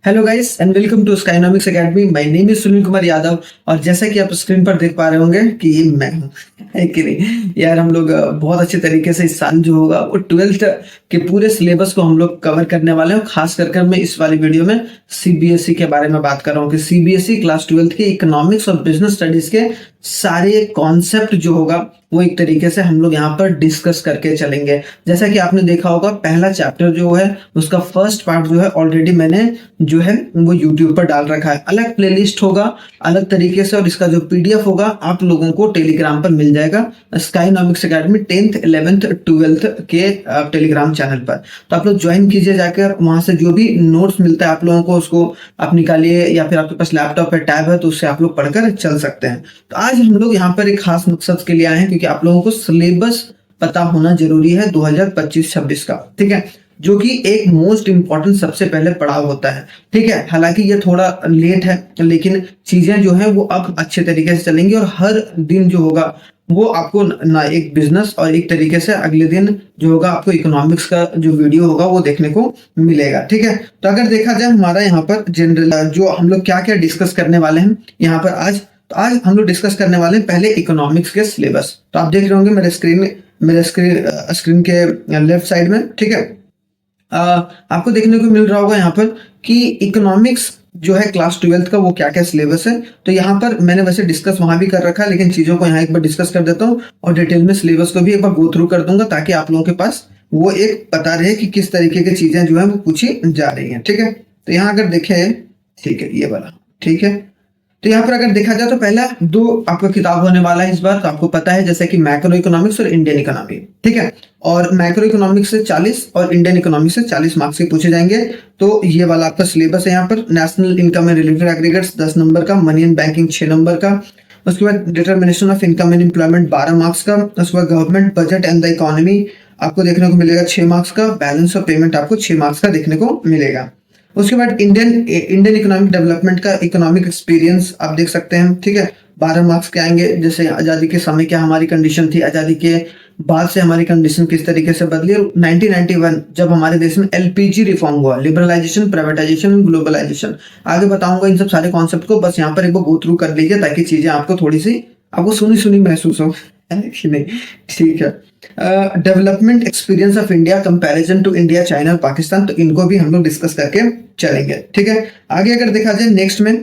Hello guys and welcome to Skynomics Academy. My name is Sunil Kumar Yadav और जैसा कि आप स्क्रीन पर देख पा रहे होंगे कि ये मैं हूँ। है कि नहीं यार, हम लोग बहुत अच्छे तरीके से इस साल जो होगा वो ट्वेल्थ के पूरे सिलेबस को हम लोग कवर करने वाले हैं। खास कर मैं इस वाली वीडियो में सीबीएसई के बारे में बात कर रहा हूँ कि सीबीएसई क्लास ट्वेल्थ के इकोनॉमिक्स और बिजनेस स्टडीज के सारे कॉन्सेप्ट जो होगा वो एक तरीके से हम लोग यहाँ पर डिस्कस करके चलेंगे। जैसा कि आपने देखा होगा पहला चैप्टर जो है उसका फर्स्ट पार्ट जो है ऑलरेडी मैंने जो है वो यूट्यूब पर डाल रखा है। अलग प्लेलिस्ट होगा अलग तरीके से, और इसका जो पीडीएफ होगा आप लोगों को टेलीग्राम पर मिल जाएगा स्काइनॉमिक्स एकेडमी 10th 11th 12th के टेलीग्राम चैनल पर। तो आप लोग ज्वाइन कीजिए जाकर, वहां से जो भी नोट्स मिलता है आप लोगों को उसको आप निकालिए, या फिर आपके पास लैपटॉप है टैब है तो उससे आप लोग पढ़कर चल सकते हैं। तो आज हम लोग यहाँ पर एक खास मकसद के लिए आए हैं क्योंकि आप लोगों को सिलेबस पता होना जरूरी है 2025-26 का, ठीक है, जो कि एक मोस्ट इंपॉर्टेंट सबसे पहले पड़ाव होता है। ठीक है, हालांकि ये थोड़ा लेट है लेकिन चीजें जो है वो अब अच्छे तरीके से चलेंगी और हर दिन जो होगा वो आपको ना एक बिजनेस और एक तरीके से अगले दिन जो होगा आपको इकोनॉमिक्स का जो वीडियो होगा वो देखने को मिलेगा। ठीक है, तो अगर देखा जाए हमारा यहाँ पर जनरल जो हम लोग क्या क्या डिस्कस करने वाले हैं यहाँ पर आज, तो आज हम लोग डिस्कस करने वाले हैं पहले इकोनॉमिक्स के सिलेबस। तो आप देख रहे होंगे मेरे स्क्रीन के लेफ्ट साइड में, ठीक है, आपको देखने को मिल रहा होगा यहाँ पर कि इकोनॉमिक्स जो है क्लास ट्वेल्थ का वो क्या क्या सिलेबस है। तो यहाँ पर मैंने वैसे डिस्कस वहां भी कर रखा है लेकिन चीजों को यहाँ एक बार डिस्कस कर देता हूँ और डिटेल में सिलेबस को भी एक बार गो थ्रू कर दूंगा ताकि आप लोगों के पास वो एक पता रहे कि किस तरीके की चीजें जो है वो पूछी जा रही है। ठीक है, तो यहाँ अगर देखें, ठीक है, ये वाला, ठीक है, तो यहाँ पर अगर देखा जाए तो पहला दो आपका किताब होने वाला है इस बार। तो आपको पता है जैसे कि मैक्रो इकोनॉमिक्स और इंडियन इकोनॉमी, ठीक है, और मैक्रो इकोनॉमिक्स से 40 और इंडियन इकोनॉमिक्स से 40 मार्क्स के पूछे जाएंगे। तो ये वाला आपका सिलेबस है। यहाँ पर national income and related aggregates 10 number का, मनी एंड बैंकिंग 6 नंबर का, उसके बाद determination of income and employment 12 marks का, उसके बाद government budget and the economy आपको देखने को मिलेगा 6 मार्क्स का, बैलेंस ऑफ पेमेंट आपको 6 मार्क्स का देखने को मिलेगा। उसके बाद इंडियन इकोनॉमिक डेवलपमेंट का इकोनॉमिक एक्सपीरियंस आप देख सकते हैं, ठीक है, 12 मार्क्स के आएंगे। जैसे आजादी के समय क्या हमारी कंडीशन थी, आजादी के बाद से हमारी कंडीशन किस तरीके से बदली, और 1991 जब हमारे देश में एलपीजी रिफॉर्म हुआ, लिबरलाइजेशन, प्राइवेटाइजेशन, ग्लोबलाइजेशन, आगे बताऊंगा इन सब सारे कॉन्सेप्ट को। बस यहाँ पर एक बार गो थ्रू कर लीजिए ताकि चीजें आपको थोड़ी सी आपको सुनी सुनी महसूस हो, है कि नहीं, ठीक है। Development experience of India, comparison to India, China और पाकिस्तान, तो इनको भी हम लोग डिस्कस करके चलेंगे। ठीक है, आगे अगर देखा जाए नेक्स्ट में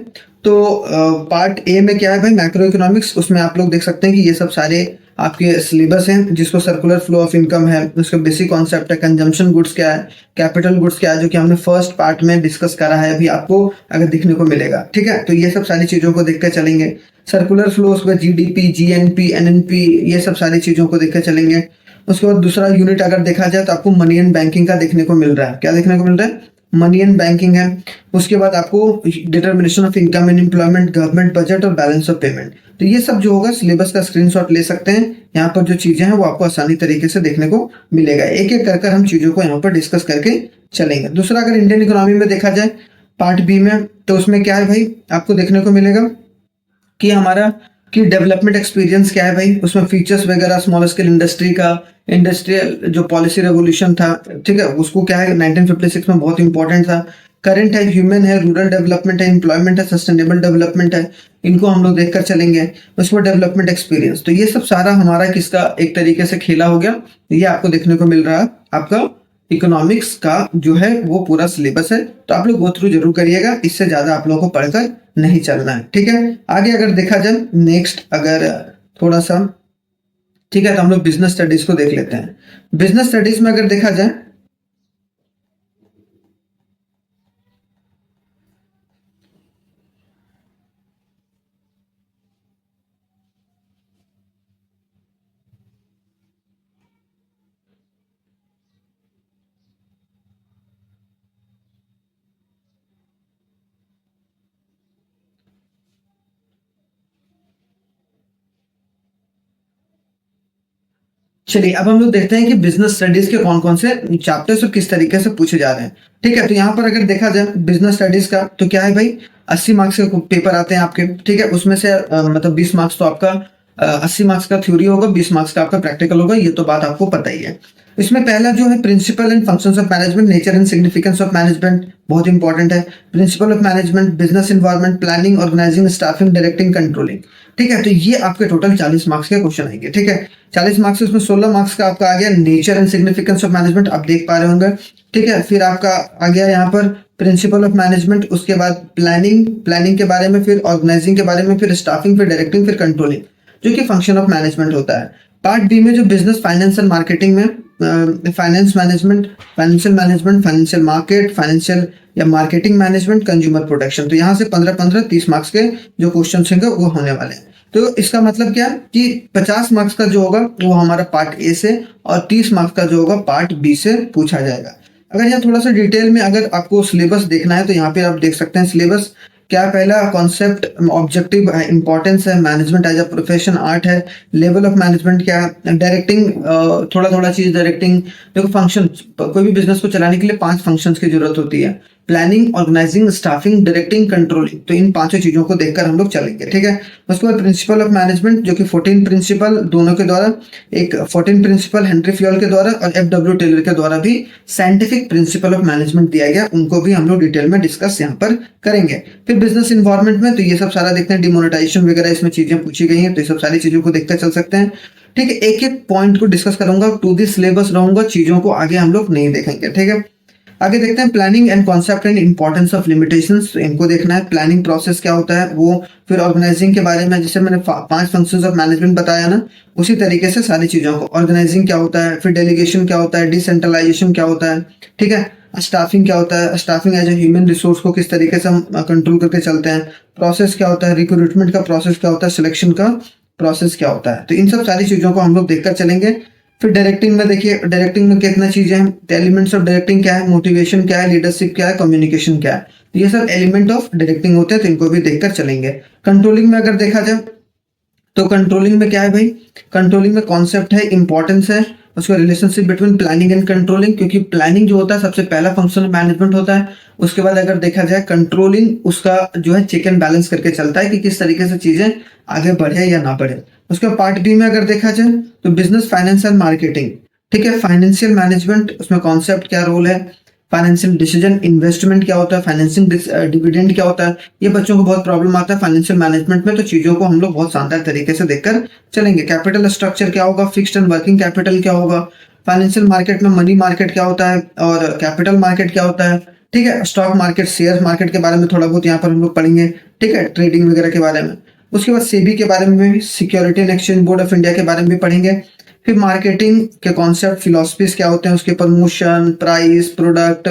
तो पार्ट ए में क्या है भाई, मैक्रो इकोनॉमिक्स। उसमें आप लोग देख सकते हैं कि ये सब सारे आपके सिलेबस हैं, जिसको सर्कुलर फ्लो ऑफ इनकम है, उसका बेसिक कॉन्सेप्ट है, कंजम्पशन गुड्स क्या है, कैपिटल गुड्स क्या है, जो कि हमने फर्स्ट पार्ट में डिस्कस करा है, अभी आपको अगर दिखने को मिलेगा। ठीक है, तो ये सब सारी चीजों को देख कर चलेंगे। सर्कुलर फ्लो, उसके बाद जीडीपी, जीएनपी, एनएनपी, ये सब सारी चीजों को देख कर चलेंगे। उसके बाद दूसरा यूनिट अगर देखा जाए तो आपको मनी एंड बैंकिंग का देखने को मिल रहा है। क्या देखने को मिल रहा है, मनी एंड बैंकिंग है। उसके बाद आपको determination of income and employment, government budget और बैलेंस ऑफ पेमेंट। तो ये सब जो होगा सिलेबस का स्क्रीनशॉट ले सकते हैं। यहाँ पर जो चीजें हैं वो आपको आसानी तरीके से देखने को मिलेगा। एक एक कर हम चीजों को यहाँ पर डिस्कस करके चलेंगे। दूसरा अगर इंडियन इकोनॉमी में देखा जाए पार्ट बी में, तो उसमें क्या है भाई, आपको देखने को मिलेगा कि हमारा कि डेवलपमेंट एक्सपीरियंस क्या है भाई, उसमें फीचर्स वगैरह, स्मॉल स्केल इंडस्ट्री का, इंडस्ट्रियल जो पॉलिसी रेवोल्यूशन था, ठीक है, उसको क्या है 1956 में बहुत इंपॉर्टेंट था। करंट है, ह्यूमन है, रूरल डेवलपमेंट है, एम्प्लॉयमेंट है, सस्टेनेबल डेवलपमेंट है, इनको हम लोग देखकर चलेंगे। उसमें डेवलपमेंट एक्सपीरियंस, तो ये सब सारा हमारा किसका एक तरीके से खेला हो गया, ये आपको देखने को मिल रहा है आपका इकोनॉमिक्स का जो है वो पूरा सिलेबस है। तो आप लोग गो थ्रू जरूर करिएगा, इससे ज्यादा आप लोगों को पढ़कर नहीं चलना है। ठीक है, आगे अगर देखा जाए नेक्स्ट अगर थोड़ा सा, ठीक है, तो हम लोग बिजनेस स्टडीज को देख लेते हैं। बिजनेस स्टडीज में अगर देखा जाए चलिए अब हम लोग देखते हैं कि बिजनेस स्टडीज के कौन कौन से चैप्टर्स और किस तरीके से पूछे जा रहे हैं। ठीक है, तो यहाँ पर अगर देखा जाए बिजनेस स्टडीज का तो क्या है भाई, 80 मार्क्स के पेपर आते हैं आपके। ठीक है, उसमें से मतलब 20 मार्क्स तो आपका 80 मार्क्स का थ्योरी होगा, 20 मार्क्स का आपका प्रैक्टिकल होगा, ये तो बात आपको पता ही है। इसमें पहला जो है principle and functions of management, nature and significance of management, बहुत इंपॉर्टेंट है। Principle of management, business environment, planning, organizing, staffing, directing, controlling. ठीक है, तो ये आपके टोटल 40 मार्क्स के क्वेश्चन आएंगे। ठीक है, 40 मार्क्स उसमें 16 मार्क्स का आपका आ गया nature and significance of management, आप देख पा रहे होंगे। ठीक है, फिर आपका आ गया यहाँ पर प्रिंसिपल ऑफ मैनेजमेंट, उसके बाद प्लानिंग के बारे में, फिर ऑर्गेनाइजिंग के बारे में, फिर स्टाफिंग, फिर डायरेक्टिंग, फिर कंट्रोलिंग, जो कि फंक्शन ऑफ मैनेजमेंट होता है। पार्ट बी में जो बिजनेस, फाइनेंस एंड मार्केटिंग में finance management, financial management, financial market, financial या मार्केटिंग मैनेजमेंट, कंज्यूमर प्रोटेक्शन। तो यहाँ से 15-15 30 मार्क्स के जो क्वेश्चन होंगे वो होने वाले हैं। तो इसका मतलब क्या है कि 50 मार्क्स का जो होगा वो हमारा पार्ट ए से, और 30 मार्क्स का जो होगा पार्ट बी से पूछा जाएगा। अगर यहाँ थोड़ा सा डिटेल में अगर आपको सिलेबस देखना है तो यहाँ पे आप देख सकते हैं सिलेबस क्या। पहला कॉन्सेप्ट, ऑब्जेक्टिव, इंपॉर्टेंस है, management as a profession, art है, लेवल ऑफ मैनेजमेंट क्या है, डायरेक्टिंग, थोड़ा चीज डायरेक्टिंग। देखो फंक्शन, कोई भी बिजनेस को चलाने के लिए 5 फंक्शंस की जरूरत होती है, planning, organizing, staffing, directing, controlling. तो इन 5 चीजों को देखकर हम लोग चलेंगे। ठीक है, उसके बाद प्रिंसिपल ऑफ मैनेजमेंट जो कि 14 प्रिंसिपल दोनों के द्वारा, एक 14 प्रिंसिपल हेनरी फ्योल के द्वारा और एफ.डब्ल्यू. टेलर के द्वारा भी साइंटिफिक प्रिंसिपल ऑफ मैनेजमेंट दिया गया, उनको भी हम लोग डिटेल में डिस्कस यहाँ पर करेंगे। फिर बिजनेस इन्वायरमेंट में तो ये सब सारा देखते हैं, डिमोनेटाइजेशन वगैरह इसमें चीजें पूछी गई हैं, तो ये सब सारी चीजों को देखते चल सकते हैं। ठीक है, एक एक पॉइंट को डिस्कस करूंगा, टू दी सिलेबस रहूंगा, चीजों को आगे हम लोग नहीं देखेंगे। ठीक है, आगे देखते हैं planning and concept and importance of limitations, तो इनको देखना है। प्लानिंग प्रोसेस क्या होता है वो, फिर ऑर्गेनाइजिंग के बारे में, जैसे मैंने 5 फंक्शंस ऑफ मैनेजमेंट बताया ना, उसी तरीके से सारी चीजों को। ऑर्गेनाइजिंग क्या होता है, फिर डेलीगेशन क्या होता है, डिसेंट्रलाइजेशन क्या होता है। ठीक है, स्टाफिंग क्या होता है, staffing as a human resource को किस तरीके से हम कंट्रोल करके चलते हैं। प्रोसेस क्या होता है, रिक्रूटमेंट का प्रोसेस क्या होता है, सिलेक्शन का प्रोसेस क्या होता है। तो इन सब सारी चीजों को हम लोग देखकर चलेंगे। फिर डायरेक्टिंग में देखिए, डायरेक्टिंग में कितना चीजें हैं, एलिमेंट्स ऑफ डायरेक्टिंग क्या है, मोटिवेशन क्या है, लीडरशिप क्या है, कम्युनिकेशन क्या है। तो ये सब एलिमेंट ऑफ डायरेक्टिंग होते हैं, तो इनको भी देखकर चलेंगे। कंट्रोलिंग में अगर देखा जाए तो कंट्रोलिंग में क्या है भाई, कंट्रोलिंग में कॉन्सेप्ट है, इंपॉर्टेंस है, उसका relationship between planning and controlling, क्योंकि प्लानिंग जो होता है सबसे पहला फंक्शन मैनेजमेंट होता है। उसके बाद अगर देखा जाए कंट्रोलिंग उसका जो है चेक एंड बैलेंस करके चलता है कि किस तरीके से चीजें आगे बढ़े या ना बढ़े। उसके पार्ट बी में अगर देखा जाए तो बिजनेस, फाइनेंस एंड मार्केटिंग। ठीक है, फाइनेंशियल मैनेजमेंट, उसमें कॉन्सेप्ट क्या रोल है, फाइनेंशियल डिसीजन, इन्वेस्टमेंट क्या होता है, फाइनेंसिंग डिविडेंड क्या होता है। ये बच्चों को बहुत प्रॉब्लम आता है फाइनेंशियल मैनेजमेंट में, तो चीजों को हम लोग बहुत शानदार तरीके से देखकर चलेंगे। कैपिटल स्ट्रक्चर क्या होगा, फिक्स्ड एंड वर्किंग कैपिटल क्या होगा, फाइनेंशियल मार्केट में मनी मार्केट क्या होता है और कैपिटल मार्केट क्या होता है। ठीक है, स्टॉक मार्केट, शेयर मार्केट के बारे में थोड़ा बहुत यहाँ पर हम लोग पढ़ेंगे। ठीक है, ट्रेडिंग वगैरह के बारे में। उसके बाद सेबी के बारे में भी, security and exchange board of India के बारे में भी पढ़ेंगे। फिर मार्केटिंग के कॉन्सेप्ट, फिलोसफीज क्या होते हैं, उसके प्रमोशन, प्राइस, प्रोडक्ट,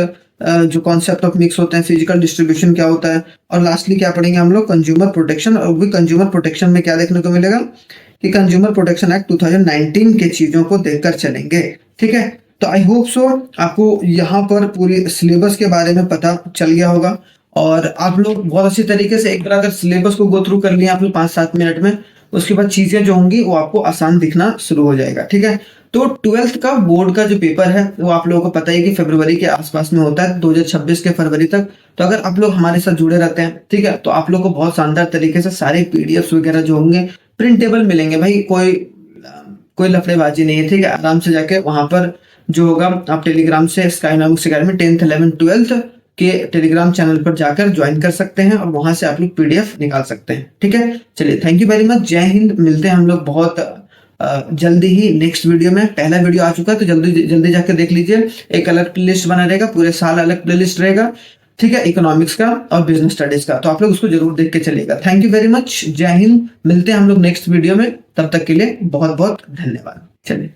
जो कॉन्सेप्ट ऑफ मिक्स होते हैं, फिजिकल डिस्ट्रीब्यूशन क्या होता है, और लास्टली क्या पढ़ेंगे हम लोग, कंज्यूमर प्रोटेक्शन। और भी कंज्यूमर प्रोटेक्शन में क्या देखने को मिलेगा कि कंज्यूमर प्रोटेक्शन एक्ट 2019 के चीजों को देखकर चलेंगे। ठीक है, तो आई होप सो आपको यहाँ पर पूरी सिलेबस के बारे में पता चल गया होगा, और आप लोग बहुत अच्छी तरीके से एक बार अगर सिलेबस को गो थ्रू कर लिया आप लोग 5-7 मिनट में, उसके बाद चीजें जो होंगी वो आपको आसान दिखना शुरू हो जाएगा। ठीक है, तो 12th का बोर्ड का जो पेपर है वो आप लोगों को पता है कि फरवरी के आसपास में होता है, 2026 के फरवरी तक। तो अगर आप लोग हमारे साथ जुड़े रहते हैं, ठीक है, तो आप लोग को बहुत शानदार तरीके से सारे पीडीएफ वगैरह जो होंगे प्रिंटेबल मिलेंगे भाई, कोई लफड़ेबाजी नहीं है। ठीक है, आराम से जाके वहां पर जो होगा आप टेलीग्राम से स्काइनॉमिक्स अकेडमी 10th 11th 12th के टेलीग्राम चैनल पर जाकर ज्वाइन कर सकते हैं, और वहां से आप लोग पीडीएफ निकाल सकते हैं। ठीक है, चलिए, थैंक यू वेरी मच, जय हिंद। मिलते हैं हम लोग बहुत जल्दी ही नेक्स्ट वीडियो में। पहला वीडियो आ चुका है तो जल्दी जाकर देख लीजिए, एक अलग प्लेलिस्ट बना रहेगा, पूरे साल अलग प्लेलिस्ट रहेगा। ठीक है, इकोनॉमिक्स का और बिजनेस स्टडीज का, तो आप लोग उसको जरूर देख के चलिएगा। थैंक यू वेरी मच, जय हिंद। मिलते हैं हम लोग नेक्स्ट वीडियो में, तब तक के लिए बहुत बहुत धन्यवाद। चलिए।